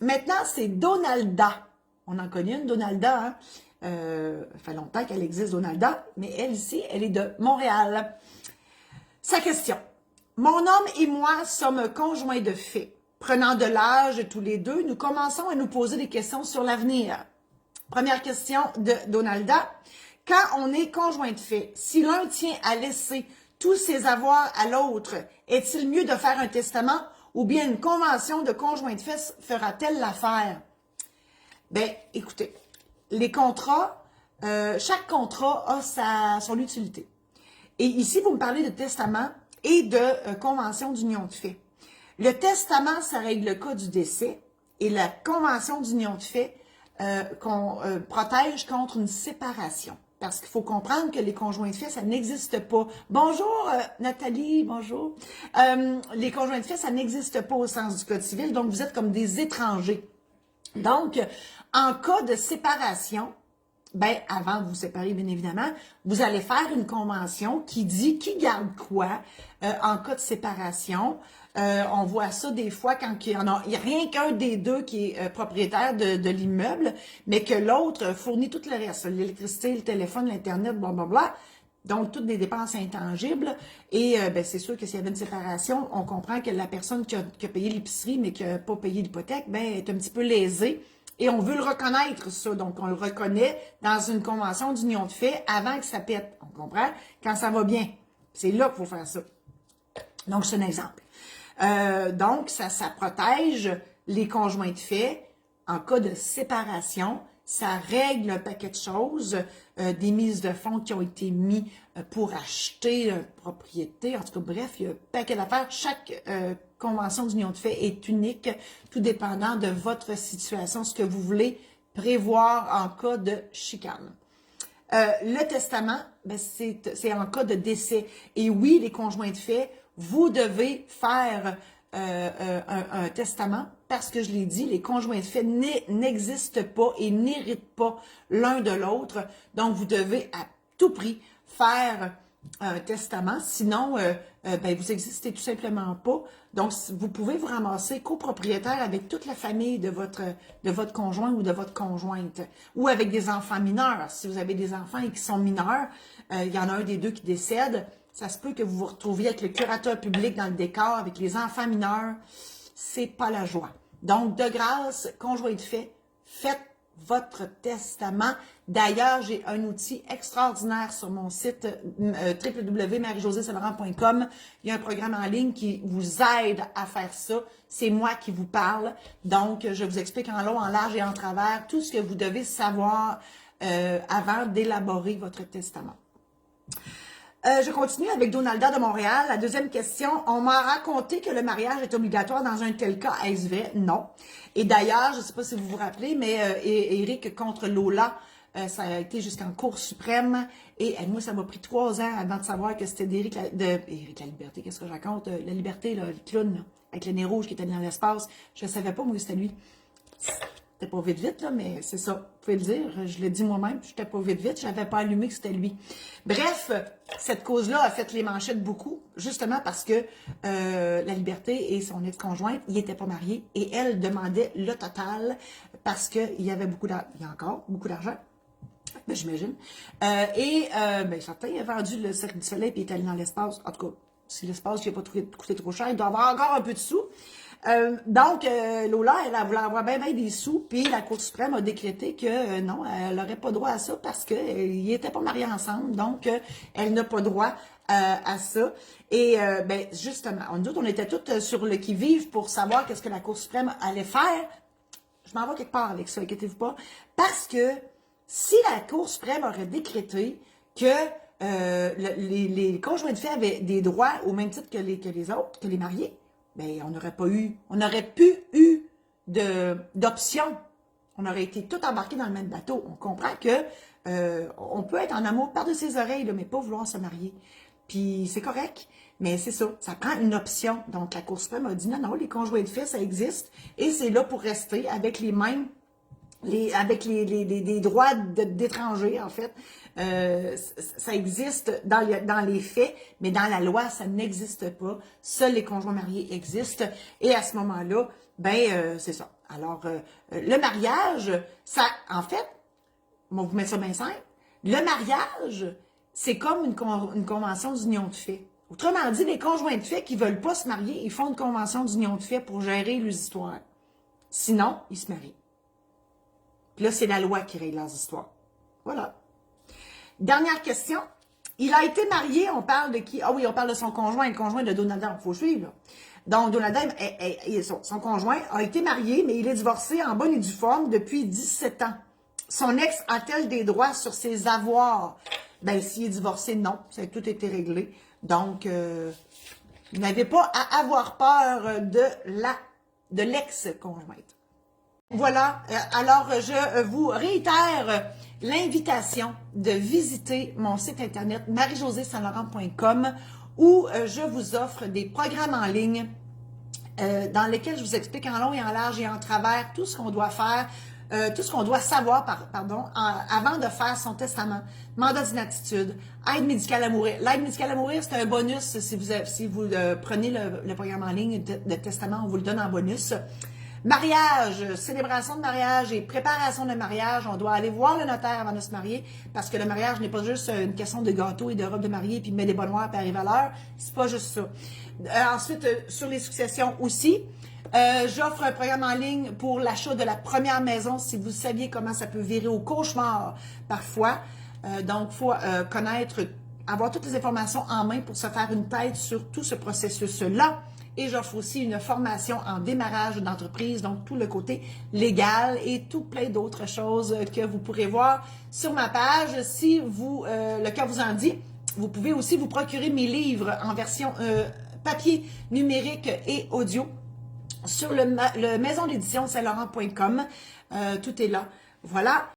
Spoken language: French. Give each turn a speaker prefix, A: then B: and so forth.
A: Maintenant, c'est Donalda. On en connaît une, Donalda, hein? Ça fait longtemps qu'elle existe, Donalda, mais elle ici, elle est de Montréal. Sa question. Mon homme et moi sommes conjoints de fait. Prenant de l'âge tous les deux, nous commençons à nous poser des questions sur l'avenir. Première question de Donalda. Quand on est conjoint de fait, si l'un tient à laisser tous ses avoirs à l'autre, est-il mieux de faire un testament ou bien une convention de conjoint de fait fera-t-elle l'affaire? Bien, écoutez, les contrats, chaque contrat a son utilité. Et ici, vous me parlez de testament et de convention d'union de fait. Le testament, ça règle le cas du décès et la convention d'union de fait protège contre une séparation. Parce qu'il faut comprendre que les conjoints de fait, ça n'existe pas. Bonjour Nathalie, bonjour. Les conjoints de fait, ça n'existe pas au sens du Code civil, donc vous êtes comme des étrangers. Donc, en cas de séparation, ben, avant de vous séparer, bien évidemment, vous allez faire une convention qui dit qui garde quoi en cas de séparation. On voit ça des fois quand il y a rien qu'un des deux qui est propriétaire de l'immeuble, mais que l'autre fournit tout le reste, l'électricité, le téléphone, l'Internet, blablabla. Donc, toutes des dépenses intangibles. Et ben, c'est sûr que s'il y avait une séparation, on comprend que la personne qui a payé l'épicerie, mais qui n'a pas payé l'hypothèque, ben, est un petit peu lésée. Et on veut le reconnaître, ça. Donc, on le reconnaît dans une convention d'union de fait avant que ça pète. On comprend? Quand ça va bien. C'est là qu'il faut faire ça. Donc, c'est un exemple. Donc, ça protège les conjoints de fait en cas de séparation. Ça règle un paquet de choses, des mises de fonds qui ont été mis pour acheter une propriété. En tout cas, bref, il y a un paquet d'affaires. Chaque convention d'union de fait est unique, tout dépendant de votre situation, ce que vous voulez prévoir en cas de chicane. Le testament, ben, c'est en cas de décès. Et oui, les conjoints de fait, vous devez faire un testament parce que je l'ai dit, les conjoints de fait n'existent pas et n'héritent pas l'un de l'autre. Donc, vous devez à tout prix faire un testament, sinon, ben, vous n'existez tout simplement pas. Donc, vous pouvez vous ramasser copropriétaire avec toute la famille de votre conjoint ou de votre conjointe, ou avec des enfants mineurs. Si vous avez des enfants et qui sont mineurs, il y en a un des deux qui décède, ça se peut que vous vous retrouviez avec le curateur public dans le décor, avec les enfants mineurs. C'est pas la joie. Donc, de grâce, conjoint de fait, faites votre testament. D'ailleurs, j'ai un outil extraordinaire sur mon site www.marijosésaint-laurent.com. Il y a un programme en ligne qui vous aide à faire ça. C'est moi qui vous parle. Donc, je vous explique en long, en large et en travers tout ce que vous devez savoir avant d'élaborer votre testament. Je continue avec Donalda de Montréal. La deuxième question. On m'a raconté que le mariage est obligatoire dans un tel cas. Est-ce vrai? Non. Et d'ailleurs, je ne sais pas si vous vous rappelez, mais Éric contre Lola, ça a été jusqu'en Cour suprême. Et moi, ça m'a pris 3 ans avant de savoir que c'était d'Éric la Liberté. Qu'est-ce que je raconte? La Liberté, là, le clown, là, avec le nez rouge qui était dans l'espace. Je ne savais pas, moi, que c'était lui. C'était pas vite, là, mais c'est ça. Vous pouvez le dire. Je l'ai dit moi-même, je n'étais pas vite. Je n'avais pas allumé que c'était lui. Bref, cette cause-là a fait les manchettes beaucoup, justement parce que la Liberté et son ex-conjointe, ils n'étaient pas mariés et elle demandait le total parce qu'il y avait il y a encore beaucoup d'argent. Ben, j'imagine. Ben, certains, il a vendu le Cirque du Soleil et il est allé dans l'espace. En tout cas, si l'espace n'a pas coûté trop cher, il doit avoir encore un peu de sous. Donc, Lola, elle voulait avoir bien des sous, puis la Cour suprême a décrété que non, elle n'aurait pas droit à ça parce qu'ils n'étaient pas mariés ensemble, donc elle n'a pas droit à ça. Et ben justement, nous autres, on était toutes sur le qui-vive pour savoir qu'est-ce que la Cour suprême allait faire. Je m'en vais quelque part avec ça, inquiétez-vous pas, parce que si la Cour suprême aurait décrété que les conjoints de fait avaient des droits au même titre que les autres, que les mariés, ben, on n'aurait plus eu d'option. On aurait été tout embarqués dans le même bateau. On comprend que on peut être en amour par-dessus ses oreilles, là, mais pas vouloir se marier. Puis c'est correct, mais c'est ça prend une option. Donc la Cour suprême a dit non, les conjoints de fait, ça existe, et c'est là pour rester avec les mêmes avec des droits d'étrangers, en fait. Ça existe dans les faits, mais dans la loi, ça n'existe pas. Seuls les conjoints mariés existent. Et à ce moment-là, ben, c'est ça. Alors, le mariage, ça, en fait, on va vous mettre ça bien simple. Le mariage, c'est comme une convention d'union de fait. Autrement dit, les conjoints de fait qui ne veulent pas se marier, ils font une convention d'union de fait pour gérer leurs histoires. Sinon, ils se marient. Puis là, c'est la loi qui règle leurs histoires. Voilà. Dernière question. Il a été marié, on parle de qui? Ah oui, on parle de son conjoint, le conjoint de Donald Trump. Il faut suivre, là. Donc, Donald Trump, son conjoint a été marié, mais il est divorcé en bonne et due forme depuis 17 ans. Son ex a-t-elle des droits sur ses avoirs? Ben, s'il est divorcé, non. Ça a tout été réglé. Donc, vous n'avez pas à avoir peur de l'ex-conjointe. Voilà, alors je vous réitère l'invitation de visiter mon site internet marie-josée-saint-laurent.com où je vous offre des programmes en ligne dans lesquels je vous explique en long et en large et en travers tout ce qu'on doit faire, tout ce qu'on doit savoir, avant de faire son testament, mandat d'inaptitude, aide médicale à mourir. L'aide médicale à mourir, c'est un bonus si vous prenez le programme en ligne de testament, on vous le donne en bonus. Mariage, célébration de mariage et préparation de mariage, on doit aller voir le notaire avant de se marier parce que le mariage n'est pas juste une question de gâteau et de robe de mariée puis mettre des bonnes noirs puis arriver à l'heure, c'est pas juste ça. Ensuite, sur les successions aussi, j'offre un programme en ligne pour l'achat de la première maison si vous saviez comment ça peut virer au cauchemar parfois. Donc, il faut avoir toutes les informations en main pour se faire une tête sur tout ce processus-là. Et j'offre aussi une formation en démarrage d'entreprise, donc tout le côté légal et tout plein d'autres choses que vous pourrez voir sur ma page. Si le cœur vous en dit, vous pouvez aussi vous procurer mes livres en version papier, numérique et audio sur le maison d'édition saint-laurent.com. Tout est là. Voilà.